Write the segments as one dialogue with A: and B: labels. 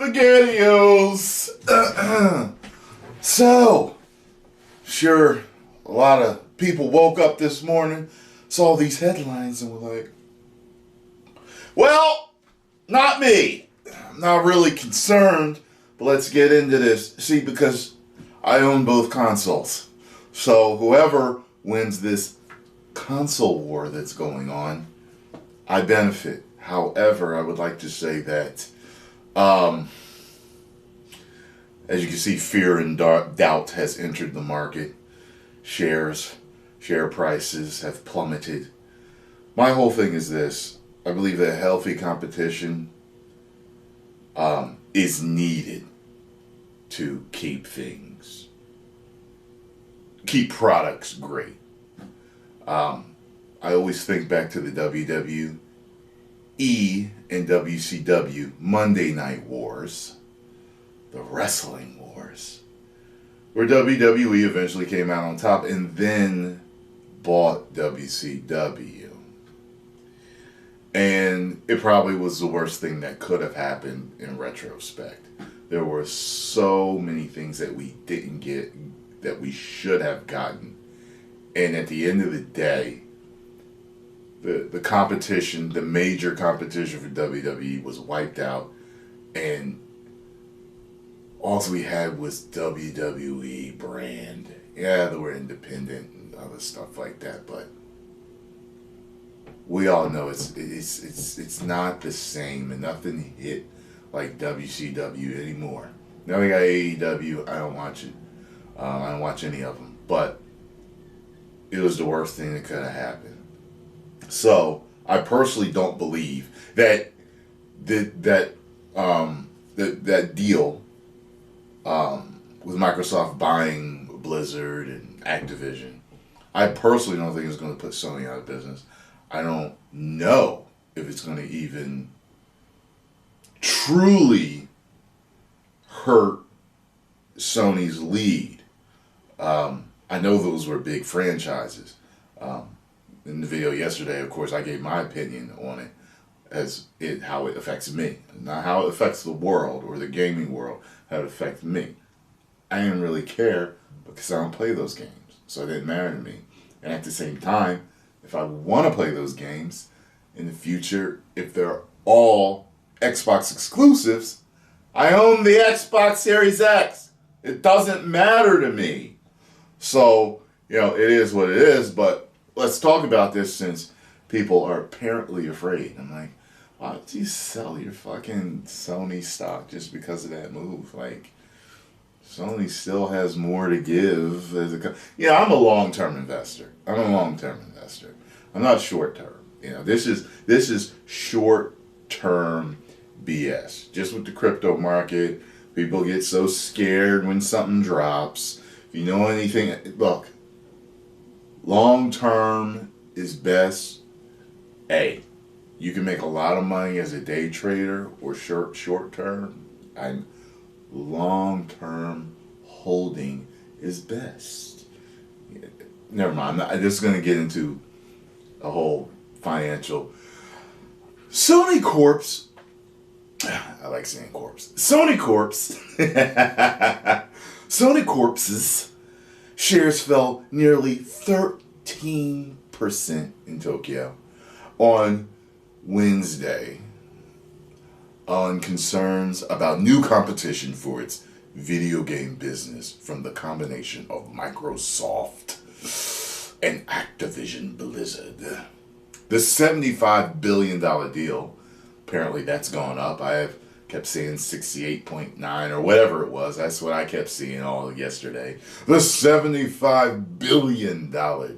A: SpaghettiOs. So, sure, a lot of people woke up this morning, saw these headlines, and were like, well, not me. I'm not really concerned, but let's get into this. See, because I own both consoles. So, whoever wins this console war that's going on, I benefit. However, I would like to say that, as you can see, fear and doubt has entered the market. Share prices have plummeted. My whole thing is this. I believe that healthy competition is needed to keep products great. I always think back to the WWE and WCW Monday Night Wars, the wrestling wars, where WWE eventually came out on top and then bought WCW. And it probably was the worst thing that could have happened in retrospect. There were so many things that we didn't get that we should have gotten. And at the end of the day, the competition, the major competition for WWE was wiped out, and all we had was WWE brand. Yeah, they were independent and other stuff like that, but we all know it's not the same, and nothing hit like WCW anymore. Now we got AEW. I don't watch it. I don't watch any of them, but it was the worst thing that could have happened. So I personally don't believe that that deal with Microsoft buying Blizzard and Activision, I personally don't think it's going to put Sony out of business. I don't know if it's going to even truly hurt Sony's lead. I know those were big franchises. In the video yesterday, of course, I gave my opinion on it, how it affects me. Not how it affects the world or the gaming world, how it affects me. I didn't really care because I don't play those games, so it didn't matter to me. And at the same time, if I want to play those games in the future, if they're all Xbox exclusives, I own the Xbox Series X. It doesn't matter to me. So, it is what it is, but let's talk about this since people are apparently afraid. I'm like, why don't you sell your fucking Sony stock just because of that move? Like, Sony still has more to give. I'm a long-term investor. I'm not short-term. This is short-term BS. Just with the crypto market, people get so scared when something drops. If you know anything, look, long-term is best. Hey, you can make a lot of money as a day trader or short-term. And long-term holding is best. Never mind. I'm just going to get into a whole financial. Sony Corp's. I like saying corpse. Sony Corp's. Sony Corp's shares fell nearly 13% in Tokyo on Wednesday on concerns about new competition for its video game business from the combination of Microsoft and Activision Blizzard. The $75 billion deal, apparently that's gone up. I have kept seeing 68.9 or whatever it was. That's what I kept seeing all yesterday. The $75 billion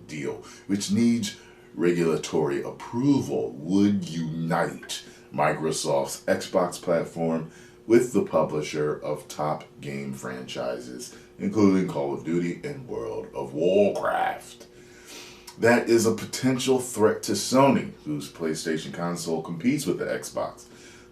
A: deal, which needs regulatory approval, would unite Microsoft's Xbox platform with the publisher of top game franchises, including Call of Duty and World of Warcraft. That is a potential threat to Sony, whose PlayStation console competes with the Xbox.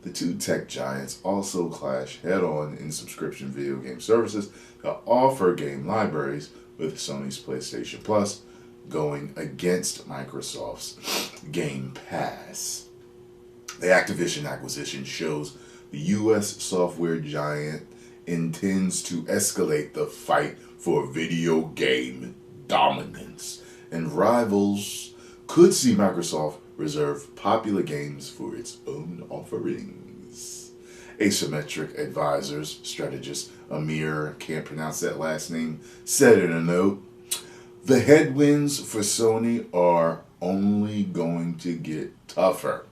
A: The two tech giants also clash head-on in subscription video game services that offer game libraries, with Sony's PlayStation Plus going against Microsoft's Game Pass. The Activision acquisition shows the U.S. software giant intends to escalate the fight for video game dominance, and rivals could see Microsoft reserve popular games for its own offerings. Asymmetric Advisors strategist Amir, can't pronounce that last name, said in a note, "The headwinds for Sony are only going to get tougher."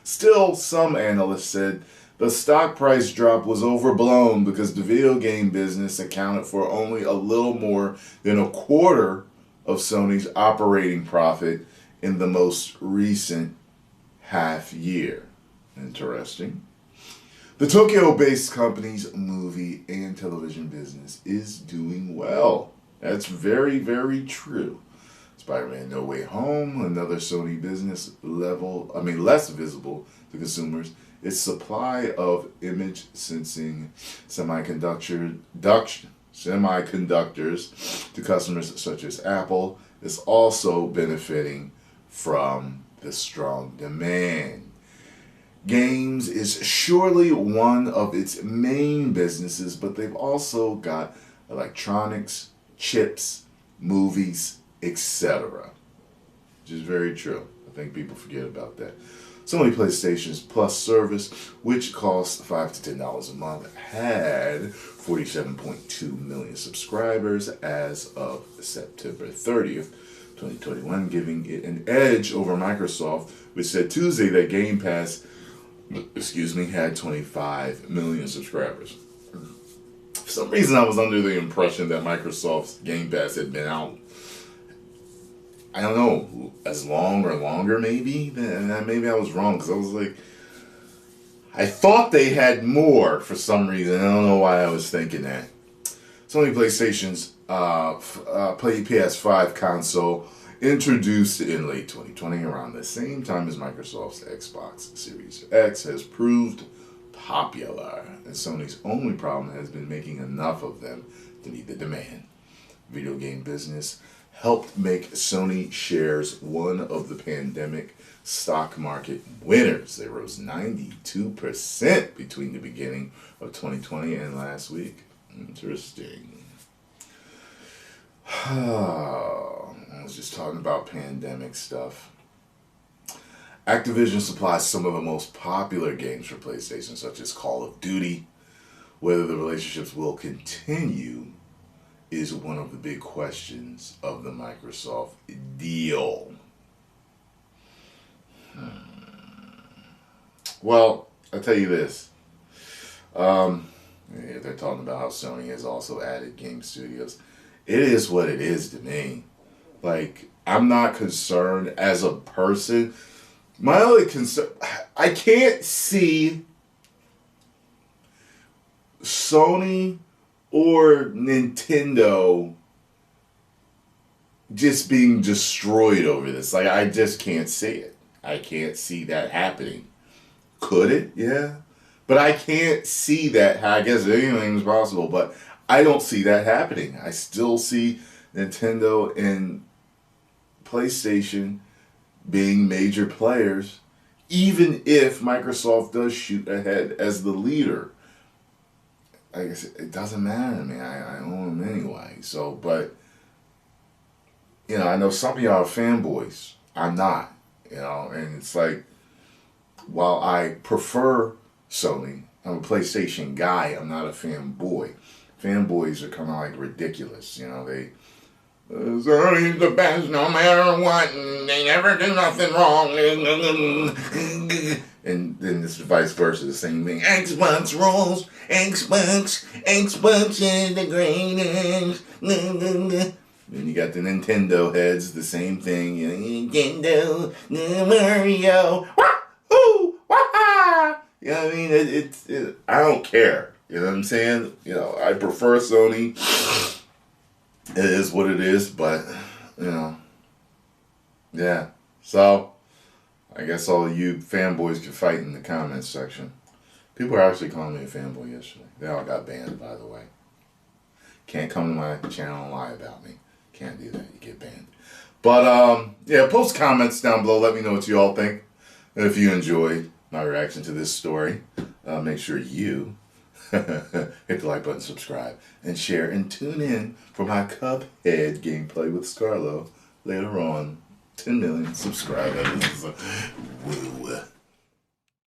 A: Still, some analysts said the stock price drop was overblown because the video game business accounted for only a little more than a quarter of Sony's operating profit in the most recent half year. Interesting. The Tokyo-based company's movie and television business is doing well. That's very, very true. Spider-Man No Way Home, another Sony business less visible to consumers. Its supply of image sensing semiconductors to customers such as Apple is also benefiting from the strong demand. Games is surely one of its main businesses, but they've also got electronics, chips, movies, etc. Which is very true. I think people forget about that. Sony PlayStation's Plus service, which costs $5 to $10 a month, had 47.2 million subscribers as of September 30th, 2021, giving it an edge over Microsoft, which said Tuesday that Game Pass had 25 million subscribers. For some reason, I was under the impression that Microsoft's Game Pass had been out, I don't know, as long or longer maybe. And maybe I was wrong, because I was like, I thought they had more for some reason. I don't know why I was thinking that. Sony PlayStation's PS5 console, introduced in late 2020 around the same time as Microsoft's Xbox Series X, has proved popular, and Sony's only problem has been making enough of them to meet the demand. Video game business helped make Sony shares one of the pandemic stock market winners. They rose 92% between the beginning of 2020 and last week. Interesting. I was just talking about pandemic stuff. Activision supplies some of the most popular games for PlayStation, such as Call of Duty. Whether the relationships will continue is one of the big questions of the Microsoft deal. Well, I'll tell you this. They're talking about how Sony has also added game studios. It is what it is to me. Like, I'm not concerned as a person. My only concern, I can't see Sony or Nintendo just being destroyed over this. Like, I just can't see it. I can't see that happening. Could it? Yeah. But I can't see that. I guess anything is possible, but I don't see that happening. I still see Nintendo and PlayStation being major players, even if Microsoft does shoot ahead as the leader. I guess it doesn't matter to me. I own them anyway. So, but, you know, I know some of y'all are fanboys. I'm not, you know, and it's like, while I prefer Sony, I'm a PlayStation guy, I'm not a fanboy. Fanboys are kind of like ridiculous, you know, they, Sony's the best no matter what, and they never do nothing wrong. And then this vice versa, the same thing. Xbox rules, Xbox is the greatest. Then you got the Nintendo heads, the same thing. You know, Nintendo, Mario, wahoo, waha. You know what I mean? I don't care. You know what I'm saying? You know, I prefer Sony. It is what it is, but, you know, yeah. So, I guess all of you fanboys can fight in the comments section. People are actually calling me a fanboy yesterday. They all got banned, by the way. Can't come to my channel and lie about me. Can't do that. You get banned. But, yeah, post comments down below. Let me know what you all think. And if you enjoyed my reaction to this story. make sure you hit the like button, subscribe, and share, and tune in for my Cuphead gameplay with Scarlo later on. 10 million subscribers. Woo.